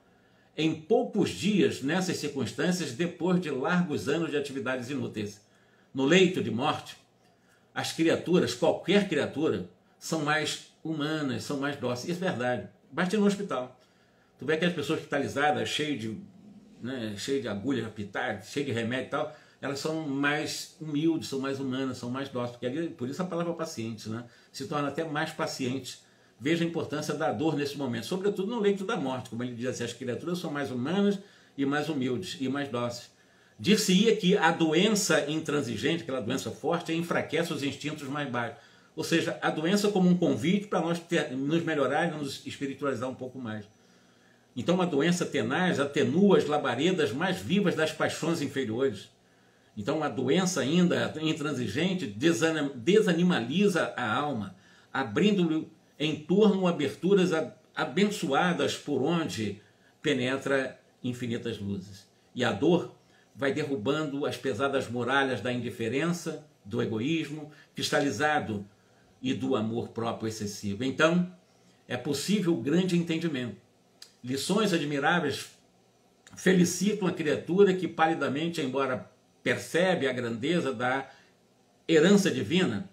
em poucos dias nessas circunstâncias depois de largos anos de atividades inúteis. No leito de morte, as criaturas, qualquer criatura, são mais humanas, são mais dóceis. Isso é verdade. Basta ir no hospital. Tu vê aquelas pessoas hospitalizadas, cheias de agulha, pitar, cheias de remédio e tal, elas são mais humildes, são mais humanas, são mais dóceis. Porque ali, por isso a palavra paciente, né? Se torna até mais paciente. Veja a importância da dor nesse momento, sobretudo no leito da morte. Como ele diz assim, as criaturas são mais humanas e mais humildes e mais dóceis. Dir-se-ia que a doença intransigente, aquela doença forte, enfraquece os instintos mais baixos. Ou seja, a doença como um convite para nós nos melhorar e nos espiritualizar um pouco mais. Então, uma doença tenaz atenua as labaredas mais vivas das paixões inferiores. Então, uma doença ainda intransigente desanimaliza a alma, abrindo-lhe em torno aberturas abençoadas por onde penetra infinitas luzes. E a dor vai derrubando as pesadas muralhas da indiferença, do egoísmo cristalizado e do amor próprio excessivo. Então, é possível o grande entendimento. Lições admiráveis felicitam a criatura que palidamente, embora percebe a grandeza da herança divina,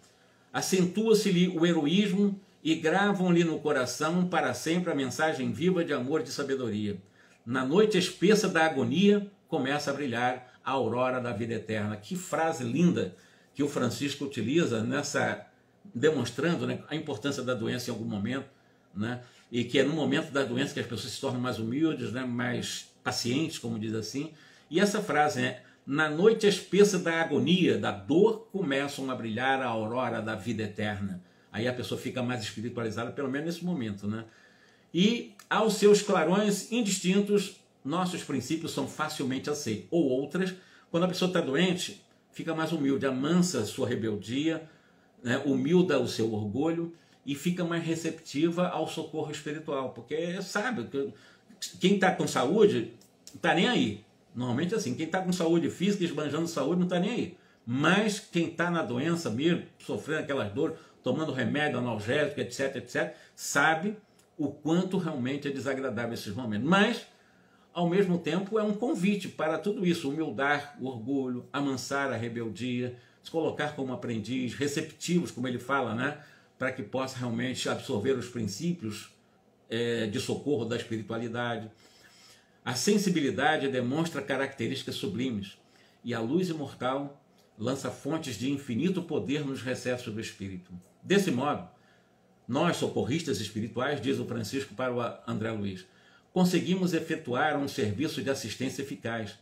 acentua-se-lhe o heroísmo e gravam-lhe no coração para sempre a mensagem viva de amor e de sabedoria. Na noite espessa da agonia, começa a brilhar a aurora da vida eterna. Que frase linda que o Francisco utiliza nessa, demonstrando, né, a importância da doença em algum momento, né? E que é no momento da doença que as pessoas se tornam mais humildes, né? Mais pacientes, como diz assim. E essa frase é: na noite espessa da agonia, da dor, começam a brilhar a aurora da vida eterna. Aí a pessoa fica mais espiritualizada, pelo menos nesse momento, né? E aos seus clarões indistintos, nossos princípios são facilmente aceitos. Ou outras, quando a pessoa está doente, fica mais humilde, amansa a sua rebeldia, né? Humilda o seu orgulho e fica mais receptiva ao socorro espiritual, porque sabe que quem está com saúde não está nem aí. Normalmente assim, quem está com saúde física, esbanjando saúde, não está nem aí. Mas quem está na doença mesmo, sofrendo aquelas dores, tomando remédio, analgésico, etc, etc, sabe o quanto realmente é desagradável esses momentos. Mas, ao mesmo tempo, é um convite para tudo isso: humildar o orgulho, amansar a rebeldia, se colocar como aprendiz, receptivos, como ele fala, né? Para que possa realmente absorver os princípios de socorro da espiritualidade. A sensibilidade demonstra características sublimes, e a luz imortal lança fontes de infinito poder nos recessos do espírito. Desse modo, nós, socorristas espirituais, diz o Francisco para o André Luiz, conseguimos efetuar um serviço de assistência eficaz,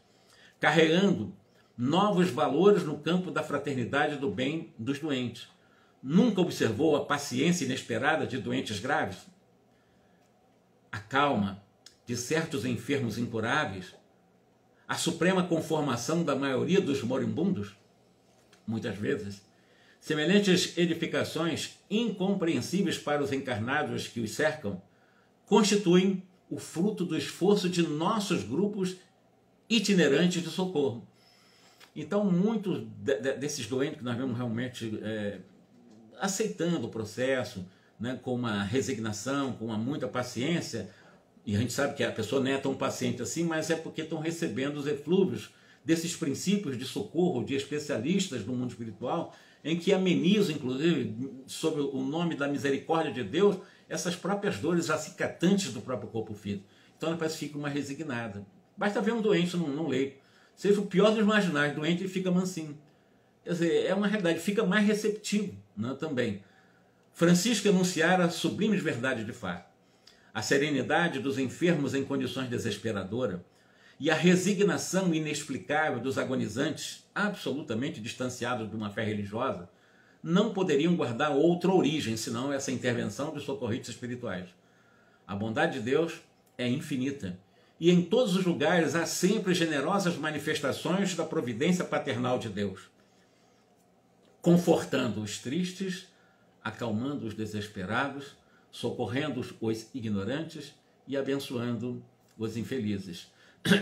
carregando novos valores no campo da fraternidade do bem dos doentes. Nunca observou a paciência inesperada de doentes graves? A calma de certos enfermos incuráveis? A suprema conformação da maioria dos moribundos? Muitas vezes, semelhantes edificações incompreensíveis para os encarnados que os cercam constituem o fruto do esforço de nossos grupos itinerantes de socorro. Então, muitos desses doentes que nós vemos realmente aceitando o processo, né, com uma resignação, com muita paciência, e a gente sabe que a pessoa não é tão paciente assim, mas é porque estão recebendo os eflúvios desses princípios de socorro de especialistas do mundo espiritual, em que amenizam, inclusive, sob o nome da misericórdia de Deus, essas próprias dores acicatantes do próprio corpo físico. Então ela parece que fica mais resignada. Basta ver um doente num leito, seja o pior dos marginais, doente, ele fica mansinho. Quer dizer, é uma realidade, fica mais receptivo, né, também. Francisco enunciara sublimes verdades de fato. A serenidade dos enfermos em condições desesperadoras e a resignação inexplicável dos agonizantes, absolutamente distanciados de uma fé religiosa, não poderiam guardar outra origem senão essa intervenção dos socorristas espirituais. A bondade de Deus é infinita e em todos os lugares há sempre generosas manifestações da providência paternal de Deus, confortando os tristes, acalmando os desesperados, socorrendo os ignorantes e abençoando os infelizes.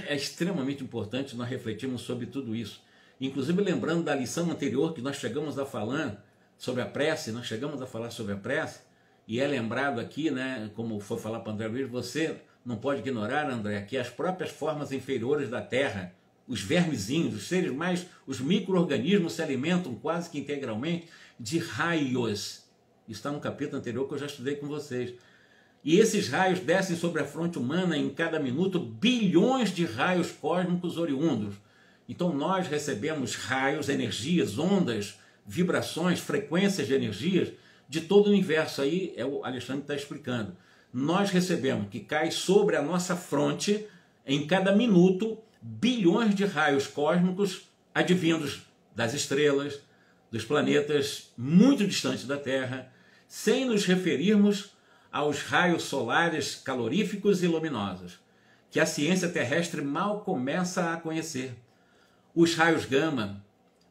É extremamente importante nós refletirmos sobre tudo isso. Inclusive lembrando da lição anterior que nós chegamos a falar sobre a prece, nós chegamos a falar sobre a prece, e é lembrado aqui, né, como foi falar para André Luiz, você não pode ignorar, André, que as próprias formas inferiores da Terra, os vermezinhos, os seres mais, os micro-organismos se alimentam quase que integralmente de raios. Está no capítulo anterior que eu já estudei com vocês. E esses raios descem sobre a fronte humana em cada minuto bilhões de raios cósmicos oriundos. Então nós recebemos raios, energias, ondas, vibrações, frequências de energias de todo o universo. Aí é o Alexandre que está explicando. Nós recebemos que cai sobre a nossa fronte em cada minuto bilhões de raios cósmicos advindos das estrelas, dos planetas muito distantes da Terra, sem nos referirmos aos raios solares caloríficos e luminosos, que a ciência terrestre mal começa a conhecer. Os raios gama,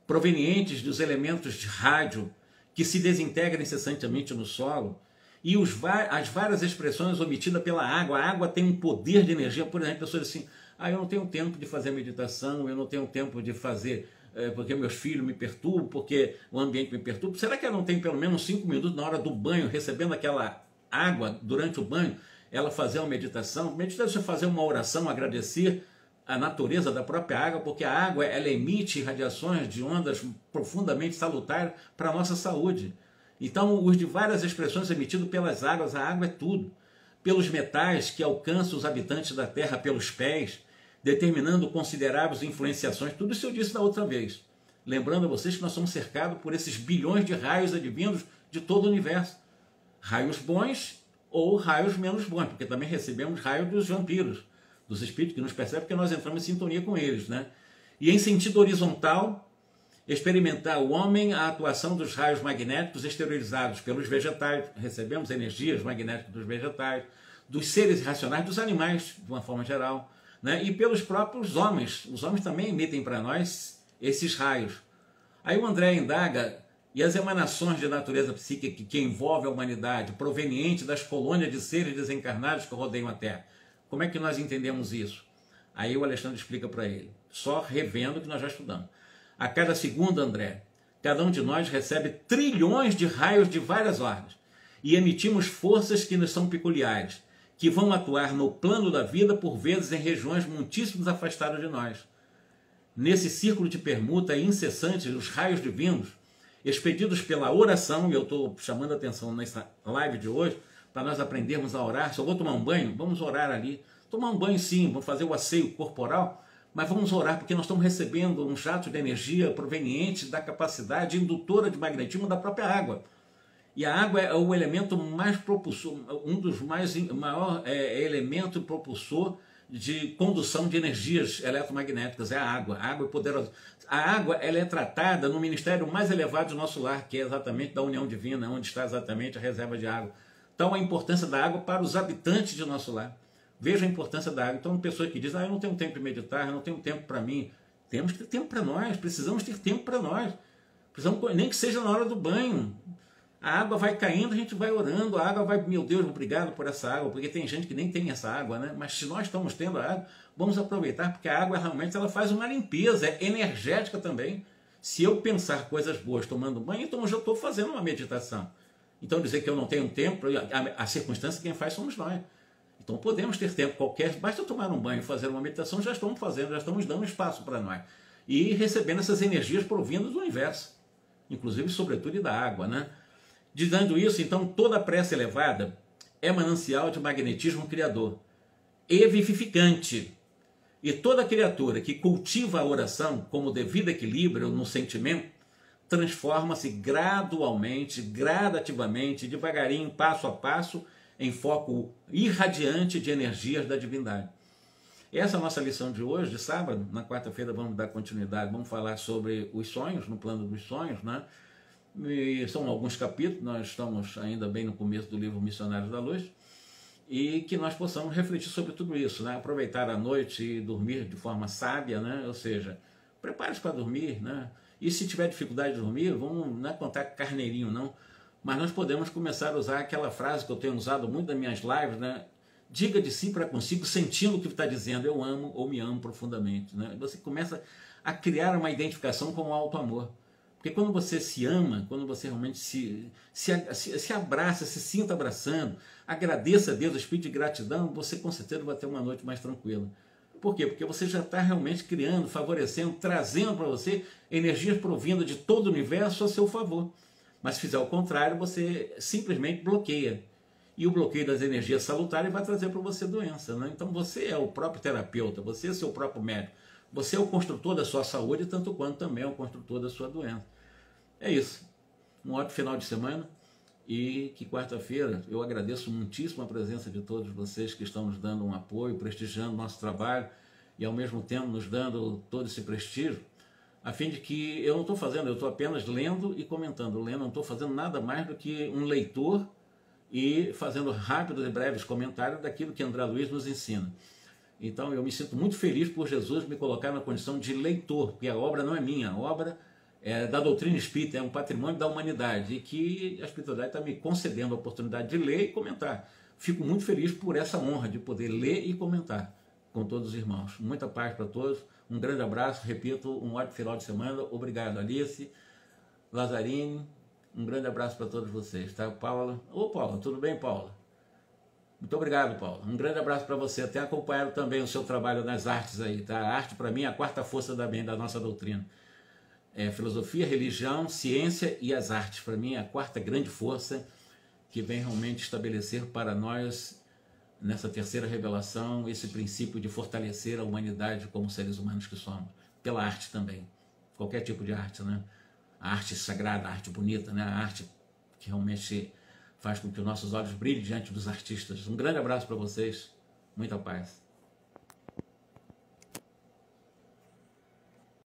provenientes dos elementos de rádio, que se desintegram incessantemente no solo, e as várias expressões omitidas pela água. A água tem um poder de energia. Por exemplo, pessoas assim, eu não tenho tempo de fazer meditação, eu não tenho tempo de fazer... porque meus filhos me perturbam, porque o ambiente me perturba. Será que ela não tem pelo menos 5 minutos na hora do banho, recebendo aquela água durante o banho, ela fazer uma meditação? Meditação é fazer uma oração, agradecer a natureza da própria água, porque a água ela emite radiações de ondas profundamente salutares para a nossa saúde. Então, os de várias expressões emitidas pelas águas, a água é tudo. Pelos metais que alcançam os habitantes da Terra pelos pés, determinando consideráveis influenciações. Tudo isso eu disse da outra vez. Lembrando a vocês que nós somos cercados por esses bilhões de raios advindos de todo o universo. Raios bons ou raios menos bons, porque também recebemos raios dos vampiros, dos espíritos que nos percebem, porque nós entramos em sintonia com eles, né? E em sentido horizontal, experimentar o homem a atuação dos raios magnéticos exteriorizados pelos vegetais, recebemos energias magnéticas dos vegetais, dos seres irracionais, dos animais, de uma forma geral, né? E pelos próprios homens. Os homens também emitem para nós esses raios. Aí o André indaga, e as emanações de natureza psíquica que envolvem a humanidade, proveniente das colônias de seres desencarnados que rodeiam a Terra. Como é que nós entendemos isso? Aí o Alexandre explica para ele, só revendo o que nós já estudamos. A cada segundo, André, cada um de nós recebe trilhões de raios de várias ordens e emitimos forças que nos são peculiares, que vão atuar no plano da vida, por vezes em regiões muitíssimo afastadas de nós. Nesse círculo de permuta incessante, os raios divinos, expedidos pela oração, e eu estou chamando a atenção nessa live de hoje, para nós aprendermos a orar. Se eu vou tomar um banho, vamos orar ali. Tomar um banho sim, vamos fazer o asseio corporal, mas vamos orar, porque nós estamos recebendo um jato de energia proveniente da capacidade indutora de magnetismo da própria água. E a água é o elemento mais propulsor, um dos maior elemento propulsor de condução de energias eletromagnéticas, é a água. A água é poderosa. A água, ela é tratada no ministério mais elevado do nosso lar, que é exatamente da união divina, onde está exatamente a reserva de água. Então, a importância da água para os habitantes de nosso lar. Veja a importância da água. Então, uma pessoa que diz, eu não tenho tempo de meditar, eu não tenho tempo para mim. Temos que ter tempo para nós, precisamos ter tempo para nós. Precisamos, nem que seja na hora do banho. A água vai caindo, a gente vai orando, a água vai, meu Deus, obrigado por essa água, porque tem gente que nem tem essa água, né? Mas se nós estamos tendo a água, vamos aproveitar, porque a água realmente ela faz uma limpeza, é energética também. Se eu pensar coisas boas tomando banho, então eu já estou fazendo uma meditação. Então dizer que eu não tenho tempo, a circunstância quem faz somos nós. Então podemos ter tempo qualquer, basta tomar um banho e fazer uma meditação, já estamos fazendo, já estamos dando espaço para nós. E recebendo essas energias provindas do universo, inclusive, sobretudo, da água, né? Dizendo isso, então, toda prece elevada é manancial de magnetismo criador e vivificante. E toda criatura que cultiva a oração como devido equilíbrio no sentimento, transforma-se gradualmente, gradativamente, devagarinho, passo a passo, em foco irradiante de energias da divindade. Essa é a nossa lição de hoje, de sábado. Na quarta-feira vamos dar continuidade, vamos falar sobre os sonhos, no plano dos sonhos, né? E são alguns capítulos, nós estamos ainda bem no começo do livro Missionários da Luz, e que nós possamos refletir sobre tudo isso, né? Aproveitar a noite e dormir de forma sábia, né? Ou seja, prepare-se para dormir, né? E se tiver dificuldade de dormir, vamos não é contar carneirinho não, mas nós podemos começar a usar aquela frase que eu tenho usado muito nas minhas lives, né? Diga de si para consigo, sentindo o que está dizendo, eu amo ou me amo profundamente, né? Você começa a criar uma identificação com o auto-amor. Porque quando você se ama, quando você realmente se abraça, se sinta abraçando, agradeça a Deus, o espírito de gratidão, você com certeza vai ter uma noite mais tranquila. Por quê? Porque você já está realmente criando, favorecendo, trazendo para você energias provindas de todo o universo a seu favor. Mas se fizer o contrário, você simplesmente bloqueia. E o bloqueio das energias salutares vai trazer para você doença, né? Então você é o próprio terapeuta, você é o seu próprio médico. Você é o construtor da sua saúde, tanto quanto também é o construtor da sua doença. É isso. Um ótimo final de semana e que quarta-feira eu agradeço muitíssimo a presença de todos vocês que estão nos dando um apoio, prestigiando o nosso trabalho e ao mesmo tempo nos dando todo esse prestígio, a fim de que eu não estou fazendo, eu estou apenas lendo e comentando. Lendo, não estou fazendo nada mais do que um leitor e fazendo rápidos e breves comentários daquilo que André Luiz nos ensina. Então eu me sinto muito feliz por Jesus me colocar na condição de leitor, porque a obra não é minha, a obra é da doutrina espírita, é um patrimônio da humanidade, e que a espiritualidade está me concedendo a oportunidade de ler e comentar. Fico muito feliz por essa honra de poder ler e comentar com todos os irmãos. Muita paz para todos, um grande abraço, repito, um ótimo final de semana. Obrigado, Alice, Lazarine, um grande abraço para todos vocês, tá? Paula, ô Paula, tudo bem, Paula? Muito obrigado, Paulo. Um grande abraço para você. Tenho acompanhado também o seu trabalho nas artes aí, tá? A arte, para mim, é a quarta força da nossa doutrina. É filosofia, religião, ciência e as artes. Para mim, é a quarta grande força que vem realmente estabelecer para nós, nessa terceira revelação, esse princípio de fortalecer a humanidade como seres humanos que somos. Pela arte também. Qualquer tipo de arte, né? A arte sagrada, a arte bonita, né? A arte que realmente faz com que os nossos olhos brilhem diante dos artistas. Um grande abraço para vocês, muita paz.